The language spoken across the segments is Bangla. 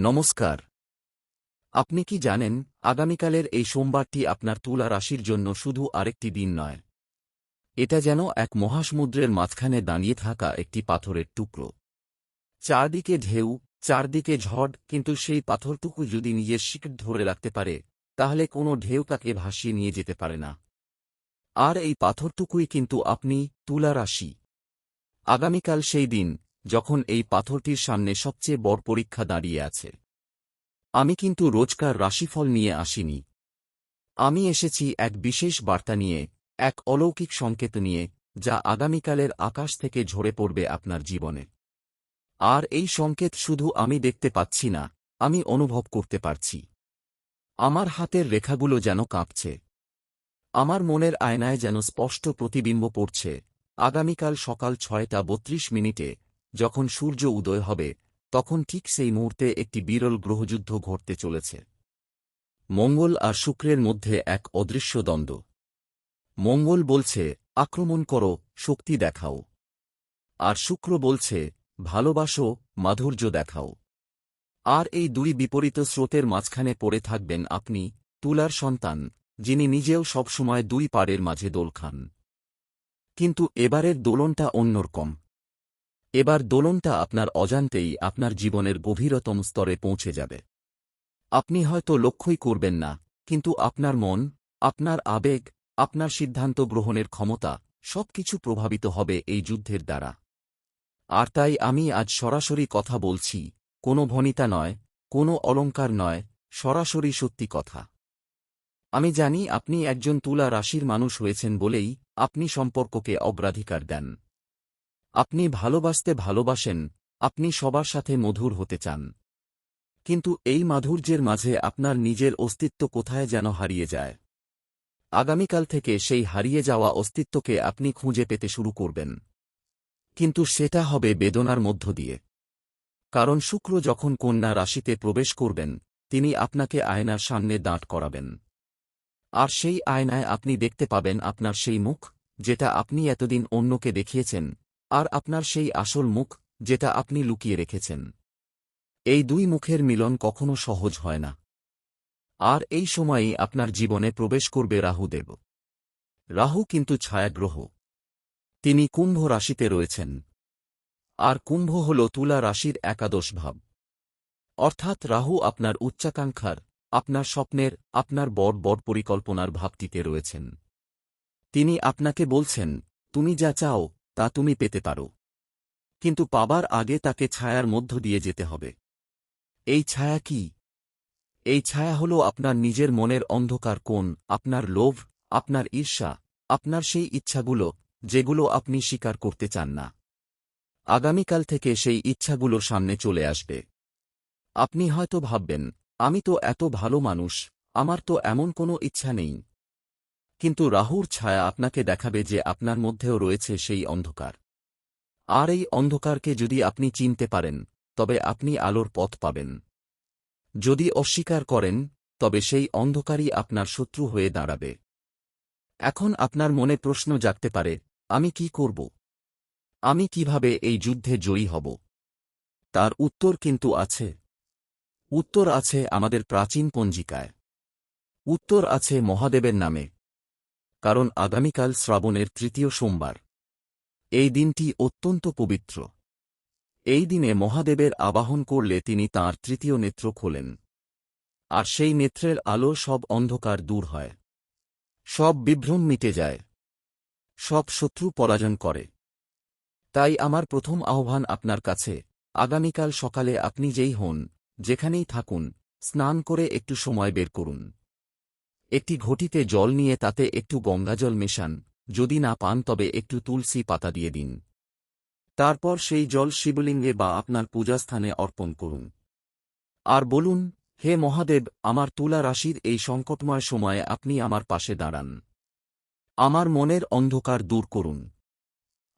নমস্কার। আপনি কি জানেন, আগামীকালের এই সোমবারটি আপনার তুলা রাশির জন্য শুধু আরেকটি দিন নয়। এটা যেন এক মহাসমুদ্রের মাঝখানে দাঁড়িয়ে থাকা একটি পাথরের টুকরো। চারদিকে ঢেউ, চারদিকে ঝড়, কিন্তু সেই পাথরটুকু যদি নিজের শিকড় ধরে রাখতে পারে, তাহলে কোনো ঢেউ তাকে ভাসিয়ে নিয়ে যেতে পারে না। আর এই পাথরটুকুই কিন্তু আপনি, তুলা রাশি। আগামীকাল সেই দিন, যখন এই পাথরটির সামনে সবচেয়ে বড় পরীক্ষা দাঁড়িয়ে আছে। আমি কিন্তু রোজকার রাশিফল নিয়ে আসিনি। আমি এসেছি এক বিশেষ বার্তা নিয়ে, এক অলৌকিক সংকেত নিয়ে, যা আগামীকালের আকাশ থেকে ঝরে পড়বে আপনার জীবনে। আর এই সংকেত শুধু আমি দেখতে পাচ্ছি না, আমি অনুভব করতে পারছি। আমার হাতের রেখাগুলো যেন কাঁপছে। আমার মনের আয়নায় যেন স্পষ্ট প্রতিবিম্ব পড়ছে। আগামীকাল সকাল 6:32 যখন সূর্য উদয় হবে, তখন ঠিক সেই মুহূর্তে একটি বিরল গ্রহযুদ্ধ ঘটতে চলেছে। মঙ্গল আর শুক্রের মধ্যে এক অদৃশ্য দ্বন্দ্ব। মঙ্গল বলছে, আক্রমণ করো, শক্তি দেখাও। আর শুক্র বলছে, ভালোবাসো, মাধুর্য দেখাও। আর এই দুই বিপরীত স্রোতের মাঝখানে পড়ে থাকবেন আপনি, তুলার সন্তান, যিনি নিজেও সবসময় দুই পাড়ের মাঝে দোল খান। কিন্তু এবারের দোলনটা অন্যরকম। এবার দোলনটা আপনার অজান্তেই আপনার জীবনের গভীরতম স্তরে পৌঁছে যাবে। আপনি হয়তো লক্ষ্যই করবেন না, কিন্তু আপনার মন, আপনার আবেগ, আপনার সিদ্ধান্ত গ্রহণের ক্ষমতা, সবকিছু প্রভাবিত হবে এই যুদ্ধের দ্বারা। আর তাই আমি আজ সরাসরি কথা বলছি, কোনো ভনিতা নয়, কোনো অলংকার নয়, সরাসরি সত্যি কথা। আমি জানি আপনি একজন তুলা রাশির মানুষ হয়েছেন বলেই আপনি সম্পর্ককে অগ্রাধিকার দেন। আপনি ভালোবাসতে ভালোবাসেন, আপনি সবার সাথে মধুর হতে চান। কিন্তু এই মাধুর্যের মাঝে আপনার নিজের অস্তিত্ব কোথায় যেন হারিয়ে যায়। আগামীকাল থেকে সেই হারিয়ে যাওয়া অস্তিত্বকে আপনি খুঁজে পেতে শুরু করবেন। কিন্তু সেটা হবে বেদনার মধ্য দিয়ে। কারণ শুক্র যখন কন্যা রাশিতে প্রবেশ করবেন, তিনি আপনাকে আয়নার সামনে দাঁড় করাবেন। আর সেই আয়নায় আপনি দেখতে পাবেন আপনার সেই মুখ, যেটা আপনি এতদিন অন্যকে দেখিয়েছেন, আর আপনার সেই আসল মুখ, যেটা আপনি লুকিয়ে রেখেছেন। এই দুই মুখের মিলন কখনো সহজ হয় না। আর এই সময়েই আপনার জীবনে প্রবেশ করবে রাহুদেব। রাহু কিন্তু ছায়াগ্রহ। তিনি কুম্ভ রাশিতে রয়েছেন। আর কুম্ভ হল তুলা রাশির একাদশ ভাব। অর্থাৎ রাহু আপনার উচ্চাকাঙ্ক্ষার, আপনার স্বপ্নের, আপনার বড় বড় পরিকল্পনার ভাবটিতে রয়েছেন। তিনি আপনাকে বলছেন, তুমি যা চাও তা তুমি পেতে পারো। কিন্তু পাবার আগে তাকে ছায়ার মধ্য দিয়ে যেতে হবে। এই ছায়া কি? এই ছায়া হল আপনার নিজের মনের অন্ধকার কোণ, আপনার লোভ, আপনার ঈর্ষা, আপনার সেই ইচ্ছাগুলো, যেগুলো আপনি স্বীকার করতে চান না। আগামীকাল থেকে সেই ইচ্ছাগুলো সামনে চলে আসবে। আপনি হয়তো ভাববেন, আমি তো এত ভালো মানুষ, আমার তো এমন কোনো ইচ্ছা নেই। কিন্তু রাহুর ছায়া আপনাকে দেখাবে যে আপনার মধ্যেও রয়েছে সেই অন্ধকার। আর এই অন্ধকারকে যদি আপনি চিনতে পারেন, তবে আপনি আলোর পথ পাবেন। যদি অস্বীকার করেন, তবে সেই অন্ধকারই আপনার শত্রু হয়ে দাঁড়াবে। এখন আপনার মনে প্রশ্ন জাগতে পারে, আমি কি করব? আমি কিভাবে এই যুদ্ধে জয়ী হব? তার উত্তর কিন্তু আছে। উত্তর আছে আমাদের প্রাচীন পঞ্জিকায়। উত্তর আছে মহাদেবের নামে। কারণ আগামীকাল শ্রাবণের তৃতীয় সোমবার। এই দিনটি অত্যন্ত পবিত্র। এই দিনে মহাদেবের আবাহন করলে তিনি তাঁর তৃতীয় নেত্র খোলেন। আর সেই নেত্রের আলো সব অন্ধকার দূর হয়। সব বিভ্রম মিটে যায়। সব শত্রু পরাজন করে। তাই আমার প্রথম আহ্বান আপনার কাছে, আগামীকাল সকালে আপনি যেই হন, যেখানেই থাকুন, স্নান করে একটু সময় বের করুন। একটি ঘটিতে জল নিয়ে তাতে একটু গঙ্গাজল মেশান, যদি না পান তবে একটু তুলসী পাতা দিয়ে দিন। তারপর সেই জল শিবলিঙ্গে বা আপনার পূজাস্থানে অর্পণ করুন। আর বলুন, হে মহাদেব, আমার তুলা রাশির এই সংকটময় সময়ে আপনি আমার পাশে দাঁড়ান। আমার মনের অন্ধকার দূর করুন।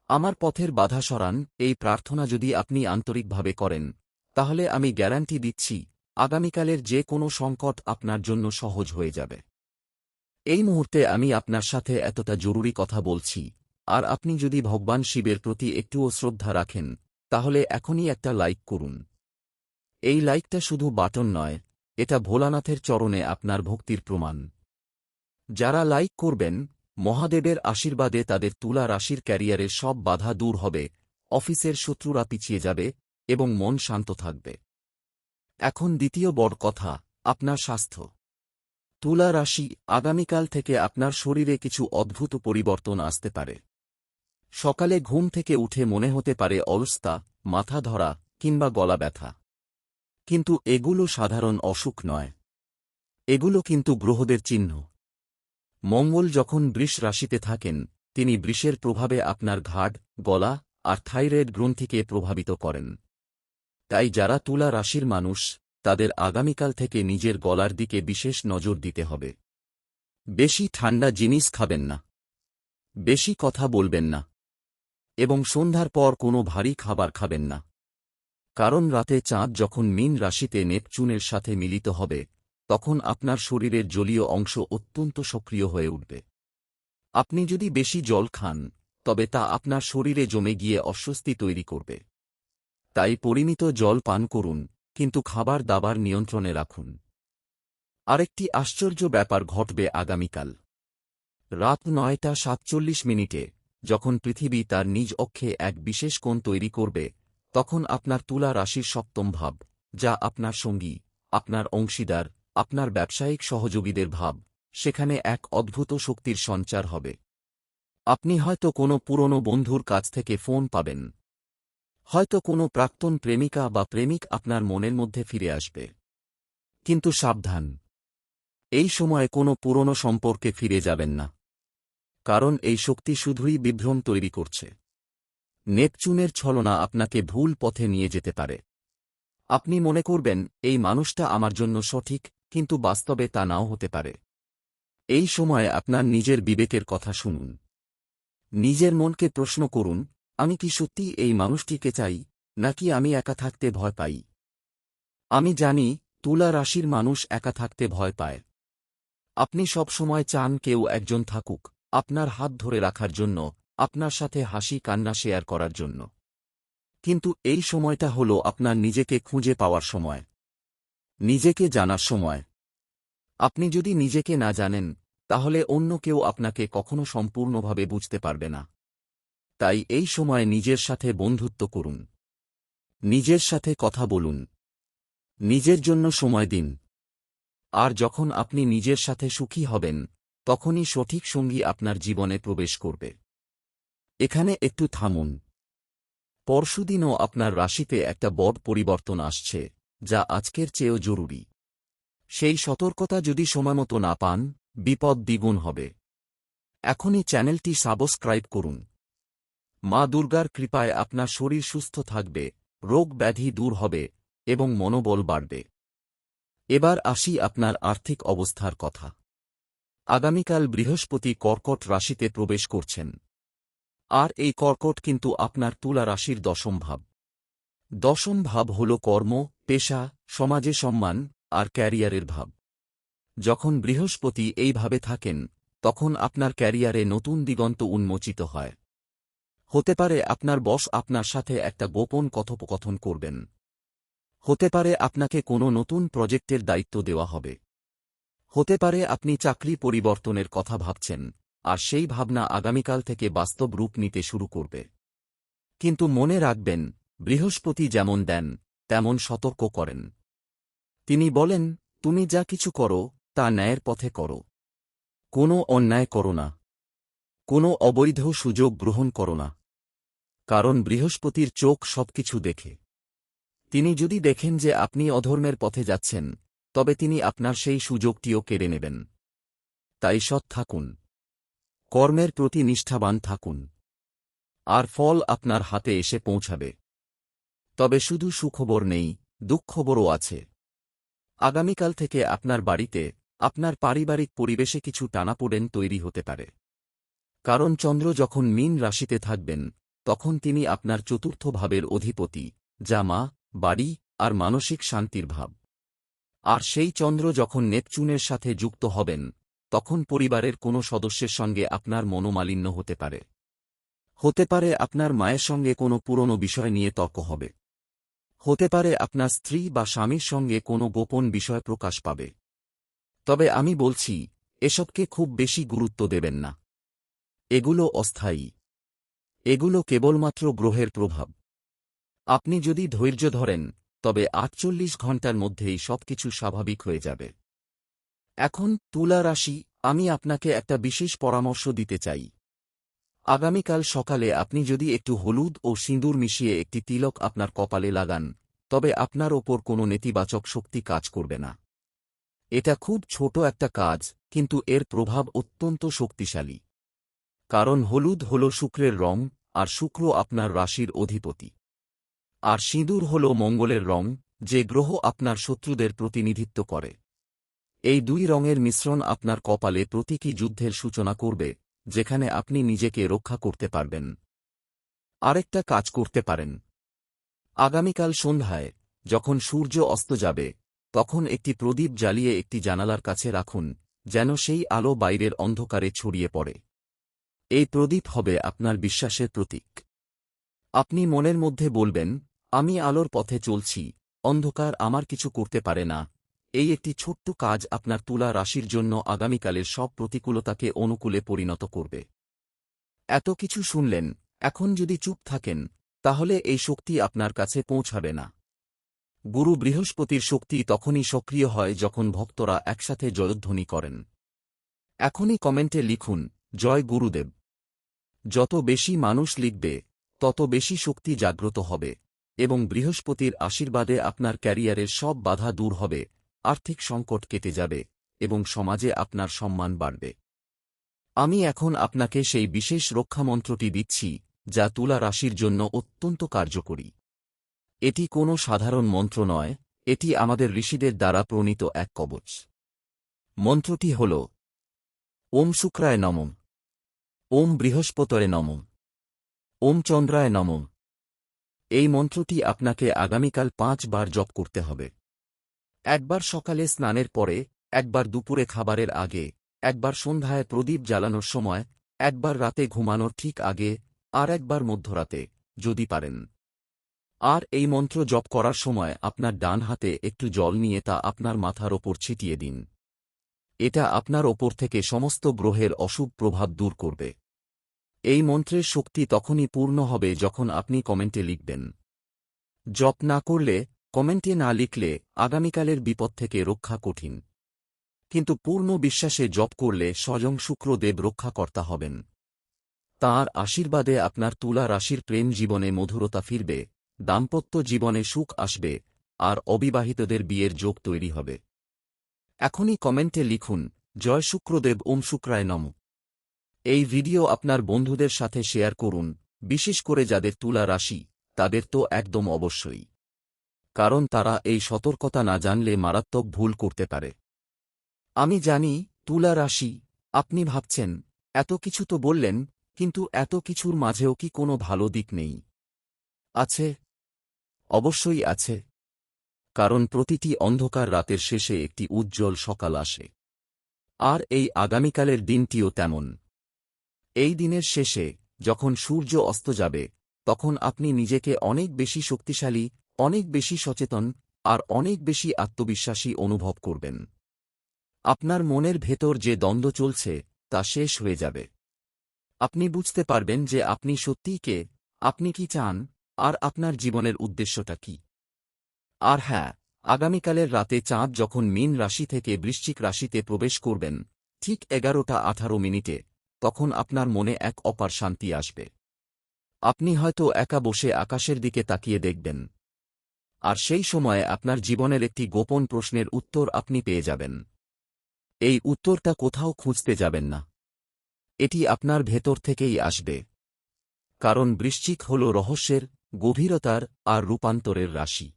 আমার পথের বাধা সরান। এই প্রার্থনা যদি আপনি আন্তরিকভাবে করেন, তাহলে আমি গ্যারান্টি দিচ্ছি, আগামীকালের যে কোনো সংকট আপনার জন্য সহজ হয়ে যাবে। এই মুহূর্তে আমি আপনার সাথে এতটা জরুরি কথা বলছি, আর আপনি যদি ভগবান শিবের প্রতি একটুও শ্রদ্ধা রাখেন, তাহলে এখনই একটা লাইক করুন। এই লাইকটা শুধু বাটন নয়, এটা ভোলানাথের চরণে আপনার ভক্তির প্রমাণ। যারা লাইক করবেন, মহাদেবের আশীর্বাদে তাদের তুলা রাশির ক্যারিয়ারের সব বাধা দূর হবে, অফিসের শত্রুরা পিছিয়ে যাবে এবং মন শান্ত থাকবে। এখন দ্বিতীয় বড় কথা, আপনার স্বাস্থ্য। তুলা রাশি, আগামীকাল থেকে আপনার শরীরে কিছু অদ্ভুত পরিবর্তন আসতে পারে। সকালে ঘুম থেকে উঠে মনে হতে পারে অলসতা, মাথা ধরা কিংবা গলা ব্যথা। কিন্তু এগুলো সাধারণ অসুখ নয়। এগুলো কিন্তু গ্রহদের চিহ্ন। মঙ্গল যখন বৃষ রাশিতে থাকেন, তিনি বৃষের প্রভাবে আপনার ঘাড়, গলা আর থাইরয়েড গ্রন্থিকে প্রভাবিত করেন। তাই যারা তুলা রাশির মানুষ, তাদের আগামীকাল থেকে নিজের গলার দিকে বিশেষ নজর দিতে হবে। বেশি ঠান্ডা জিনিস খাবেন না, বেশি কথা বলবেন না এবং সন্ধ্যার পর কোনো ভারী খাবার খাবেন না। কারণ রাতে চাঁদ যখন মীন রাশিতে নেপচুনের সাথে মিলিত হবে, তখন আপনার শরীরের জলীয় অংশ অত্যন্ত সক্রিয় হয়ে উঠবে। আপনি যদি বেশি জল খান, তবে তা আপনার শরীরে জমে গিয়ে অস্বস্তি তৈরি করবে। তাই পরিমিত জল পান করুন, কিন্তু খাবার দাবার নিয়ন্ত্রণে রাখুন। আরেকটি আশ্চর্য ব্যাপার ঘটবে আগামীকাল রাত ৯টা ৪৭ যখন পৃথিবী তার নিজ অক্ষে এক বিশেষ কোণ তৈরি করবে, তখন আপনার তুলা রাশির সপ্তম ভাব, যা আপনার সঙ্গী, আপনার অংশীদার, আপনার ব্যবসায়িক সহযোগীদের ভাব, সেখানে এক অদ্ভুত শক্তির সঞ্চার হবে। আপনি হয়তো কোনো পুরনো বন্ধুর কাছ থেকে ফোন পাবেন। হয়তো কোনো প্রাক্তন প্রেমিকা বা প্রেমিক আপনার মনের মধ্যে ফিরে আসবে। কিন্তু সাবধান, এই সময়ে কোনো পুরনো সম্পর্কে ফিরে যাবেন না। কারণ এই শক্তি শুধুই বিভ্রম তৈরি করছে। নেপচুনের ছলনা আপনাকে ভুল পথে নিয়ে যেতে পারে। আপনি মনে করবেন এই মানুষটা আমার জন্য সঠিক, কিন্তু বাস্তবে তা নাও হতে পারে। এই সময়ে আপনার নিজের বিবেকের কথা শুনুন। নিজের মনকে প্রশ্ন করুন, আমি কি সত্যি এই মানুষটিকে চাই, নাকি আমি একা থাকতে ভয় পাই? আমি জানি তুলা রাশির মানুষ একা থাকতে ভয় পায়। আপনি সব সময় চান কেউ একজন থাকুক, আপনার হাত ধরে রাখার জন্য, আপনার সাথে হাসি কান্না শেয়ার করার জন্য। কিন্তু এই সময়টা হল আপনার নিজেকে খুঁজে পাওয়ার সময়, নিজেকে জানার সময়। আপনি যদি নিজেকে না জানেন, তাহলে অন্য কেউ আপনাকে কখনো সম্পূর্ণভাবে বুঝতে পারবে না। তাই এই সময় নিজের সাথে বন্ধুত্ব করুন, নিজের সাথে কথা বলুন, নিজের জন্য সময় দিন। আর যখন আপনি নিজের সাথে সুখী হবেন, তখনই সঠিক সঙ্গী আপনার জীবনে প্রবেশ করবে। এখানে একটু থামুন। পরশুদিনও আপনার রাশিতে একটা বড় পরিবর্তন আসছে, যা আজকের চেয়েও জরুরি। সেই সতর্কতা যদি সময়মতো না পান, বিপদ দ্বিগুণ হবে। এখনই চ্যানেলটি সাবস্ক্রাইব করুন। মা দুর্গার কৃপায় আপনার শরীর সুস্থ থাকবে, রোগ ব্যাধি দূর হবে এবং মনোবল বাড়বে। এবার আসি আপনার আর্থিক অবস্থার কথা। আগামীকাল বৃহস্পতি কর্কট রাশিতে প্রবেশ করছেন। আর এই কর্কট কিন্তু আপনার তুলা রাশির দশম ভাব। দশম ভাব হল কর্ম, পেশা, সমাজে সম্মান আর ক্যারিয়ারের ভাব। যখন বৃহস্পতি এইভাবে থাকেন, তখন আপনার ক্যারিয়ারে নতুন দিগন্ত উন্মোচিত হয়। হতে পারে আপনার বস আপনার সাথে একটা গোপন কথোপকথন করবেন। হতে পারে আপনাকে কোনো নতুন প্রজেক্টের দায়িত্ব দেওয়া হবে। হতে পারে আপনি চাকরি পরিবর্তনের কথা ভাবছেন, আর সেই ভাবনা আগামীকাল থেকে বাস্তব রূপ নিতে শুরু করবে। কিন্তু মনে রাখবেন, বৃহস্পতি যেমন দেন, তেমন সতর্ক করেন। তিনি বলেন, তুমি যা কিছু করো, তা ন্যায়ের পথে করো। কোনো অন্যায় করো না। কোনো অবৈধ সুযোগ গ্রহণ করো না। কারণ বৃহস্পতির চোখ সবকিছু দেখে। তিনি যদি দেখেন যে আপনি অধর্মের পথে যাচ্ছেন, তবে তিনি আপনার সেই সুযোগটিও কেড়ে নেবেন। তাই সৎ থাকুন, কর্মের প্রতি নিষ্ঠাবান থাকুন, আর ফল আপনার হাতে এসে পৌঁছাবে। তবে শুধু সুখবর নেই, দুঃখবরও আছে। আগামীকাল থেকে আপনার বাড়িতে, আপনার পারিবারিক পরিবেশে কিছু টানাপোড়েন তৈরি হতে পারে। কারণ চন্দ্র যখন মীন রাশিতে থাকবেন, তখন তিনি আপনার চতুর্থ ভাবের অধিপতি, যা মা, বাড়ি আর মানসিক শান্তির ভাব। আর সেই চন্দ্র যখন নেপচুনের সাথে যুক্ত হবেন, তখন পরিবারের কোনো সদস্যের সঙ্গে আপনার মনোমালিন্য হতে পারে। হতে পারে আপনার মায়ের সঙ্গে কোনো পুরনো বিষয় নিয়ে তর্ক হবে। হতে পারে আপনার স্ত্রী বা স্বামীর সঙ্গে কোনো গোপন বিষয় প্রকাশ পাবে। তবে আমি বলছি, এসবকে খুব বেশি গুরুত্ব দেবেন না। এগুলো অস্থায়ী। এগুলো কেবলমাত্র গ্রহের প্রভাব। আপনি যদি ধৈর্য ধরেন, তবে ৪৮ ঘণ্টার মধ্যেই সবকিছু স্বাভাবিক হয়ে যাবে। এখন তুলা রাশি, আমি আপনাকে একটা বিশেষ পরামর্শ দিতে চাই। আগামীকাল সকালে আপনি যদি একটু হলুদ ও সিঁদুর মিশিয়ে একটি তিলক আপনার কপালে লাগান, তবে আপনার ওপর কোনো নেতিবাচক শক্তি কাজ করবে না। এটা খুব ছোট একটা কাজ, কিন্তু এর প্রভাব অত্যন্ত শক্তিশালী। কারণ হলুদ হল শুক্রের রং, আর শুক্র আপনার রাশির অধিপতি। আর সিঁদুর হল মঙ্গলের রং, যে গ্রহ আপনার শত্রুদের প্রতিনিধিত্ব করে। এই দুই রঙের মিশ্রণ আপনার কপালে প্রতীকী যুদ্ধের সূচনা করবে, যেখানে আপনি নিজেকে রক্ষা করতে পারবেন। আরেকটা কাজ করতে পারেন। আগামীকাল সন্ধ্যায়, যখন সূর্য অস্ত যাবে, তখন একটি প্রদীপ জ্বালিয়ে একটি জানালার কাছে রাখুন, যেন সেই আলো বাইরের অন্ধকারে ছড়িয়ে পড়ে। এই প্রদীপ হবে আপনার বিশ্বাসের প্রতীক। আপনি মনের মধ্যে বলবেন, আমি আলোর পথে চলছি, অন্ধকার আমার কিছু করতে পারে না। এই একটি ছোট্ট কাজ আপনার তুলা রাশির জন্য আগামীকালের সব প্রতিকূলতাকে অনুকূলে পরিণত করবে। এত কিছু শুনলেন, এখন যদি চুপ থাকেন, তাহলে এই শক্তি আপনার কাছে পৌঁছাবে না। গুরু বৃহস্পতির শক্তি তখনই সক্রিয় হয় যখন ভক্তরা একসাথে জয়ধ্বনি করেন। এখনই কমেন্টে লিখুন, জয় গুরুদেব। যত বেশি মানুষ লিখবে, তত বেশি শক্তি জাগ্রত হবে, এবং বৃহস্পতির আশীর্বাদে আপনার ক্যারিয়ারের সব বাধা দূর হবে, আর্থিক সংকট কেটে যাবে, এবং সমাজে আপনার সম্মান বাড়বে। আমি এখন আপনাকে সেই বিশেষ রক্ষামন্ত্রটি দিচ্ছি, যা তুলা রাশির জন্য অত্যন্ত কার্যকরী। এটি কোনো সাধারণ মন্ত্র নয়, এটি আমাদের ঋষিদের দ্বারা প্রণীত এক কবচ। মন্ত্রটি হল ওম শুক্রায় নমঃ, ওম বৃহস্পতরে নমঃ, ওম চন্দ্রায় নমঃ। এই মন্ত্রটি আপনাকে আগামীকাল ৫ বার জপ করতে হবে। একবার সকালে স্নানের পরে, একবার দুপুরে খাবারের আগে, একবার সন্ধ্যায় প্রদীপ জ্বালানোর সময়, একবার রাতে ঘুমানোর ঠিক আগে, আর একবার মধ্যরাতে, যদি পারেন। আর এই মন্ত্র জপ করার সময় আপনার ডান হাতে একটু জল নিয়ে তা আপনার মাথার ওপর ছিটিয়ে দিন। এটা আপনার ওপর থেকে সমস্ত গ্রহের অশুভ প্রভাব দূর করবে। এই মন্ত্রের শক্তি তখনই পূর্ণ হবে যখন আপনি কমেন্টে লিখবেন। জপ না করলে, কমেন্টে না লিখলে আগামীকালের বিপদ থেকে রক্ষা কঠিন। কিন্তু পূর্ণ বিশ্বাসে জপ করলে স্বয়ং শুক্রদেব রক্ষাকর্তা হবেন। তাঁর আশীর্বাদে আপনার তুলা রাশির প্রেম জীবনে মধুরতা ফিরবে, দাম্পত্য জীবনে সুখ আসবে, আর অবিবাহিতদের বিয়ের যোগ তৈরি হবে। এখনই কমেন্টে লিখুন, জয় শুক্রদেব, ওম শুক্রায় নমঃ। এই ভিডিও আপনার বন্ধুদের সাথে শেয়ার করুন, বিশেষ করে যাদের তুলা রাশি, তাদের তো একদম অবশ্যই। কারণ তারা এই সতর্কতা না জানলে মারাত্মক ভুল করতে পারে। আমি জানি, তুলা রাশি, আপনি ভাবছেন, এত কিছু তো বললেন, কিন্তু এত কিছুর মাঝেও কি কোনো ভালো দিক নেই? আছে। অবশ্যই আছে। কারণ প্রতিটি অন্ধকার রাতের শেষে একটি উজ্জ্বল সকাল আসে। আর এই আগামীকালের দিনটিও তেমন। এই দিনের শেষে, যখন সূর্য অস্ত যাবে, তখন আপনি নিজেকে অনেক বেশি শক্তিশালী, অনেক বেশি সচেতন, আর অনেক বেশি আত্মবিশ্বাসী অনুভব করবেন। আপনার মনের ভেতর যে দ্বন্দ্ব চলছে, তা শেষ হয়ে যাবে। আপনি বুঝতে পারবেন যে আপনি সত্যিই কে, আপনি কি চান, আর আপনার জীবনের উদ্দেশ্যটা কি। আর হ্যাঁ, আগামীকালের রাতে চাঁদ যখন মীন রাশি থেকে বৃশ্চিক রাশিতে প্রবেশ করবেন, ঠিক 11টা 18 মিনিটে, তখন আপনার মনে এক অপার শান্তি আসবে। আপনি হয়তো একা বসে আকাশের দিকে তাকিয়ে দেখবেন। আর সেই সময়ে আপনার জীবনের একটি গোপন প্রশ্নের উত্তর আপনি পেয়ে যাবেন। এই উত্তরটা কোথাও খুঁজতে যাবেন না। এটি আপনার ভেতর থেকেই আসবে। কারণ বৃশ্চিক হল রহস্যের, গভীরতার আর রূপান্তরের রাশি।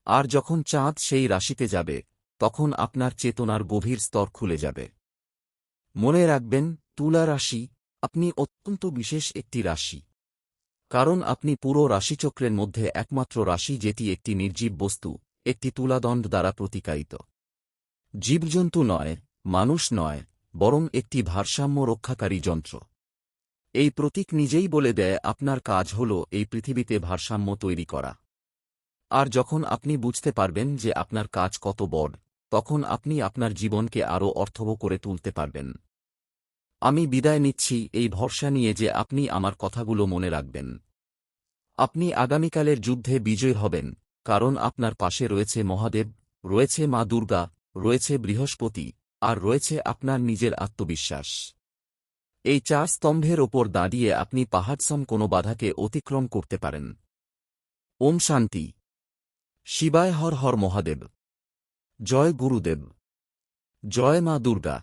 আর যখন চাঁদ সেই রাশিতে যাবে, তখন আপনার চেতনার গভীর স্তর খুলে যাবে। মনে রাখবেন, তুলা রাশি, আপনি অত্যন্ত বিশেষ একটি রাশি। কারণ আপনি পুরো রাশিচক্রের মধ্যে একমাত্র রাশি যেটি একটি নির্জীব বস্তু, একটি তুলাদণ্ড দ্বারা প্রতিকায়িত। জীবজন্তু নয়, মানুষ নয়, বরং একটি ভারসাম্য রক্ষাকারী যন্ত্র। এই প্রতীক নিজেই বলে দেয় আপনার কাজ হল এই পৃথিবীতে ভারসাম্য তৈরি করা। আর যখন আপনি বুঝতে পারবেন যে আপনার কাজ কত বড়, তখন আপনি আপনার জীবনকে আরও অর্থবহ করে তুলতে পারবেন। আমি বিদায় নিচ্ছি এই ভরসা নিয়ে যে আপনি আমার কথাগুলো মনে রাখবেন। আপনি আগামীকালের যুদ্ধে বিজয়ী হবেন, কারণ আপনার পাশে রয়েছে মহাদেব, রয়েছে মা দুর্গা, রয়েছে বৃহস্পতি, আর রয়েছে আপনার নিজের আত্মবিশ্বাস। এই 4 স্তম্ভের ওপর দাঁড়িয়ে আপনি পাহাড়সম কোনো বাধাকে অতিক্রম করতে পারেন। ওম শান্তি। শিবায় হর হর মহাদেব। জয় গুরুদেব। জয় মা দুর্গা।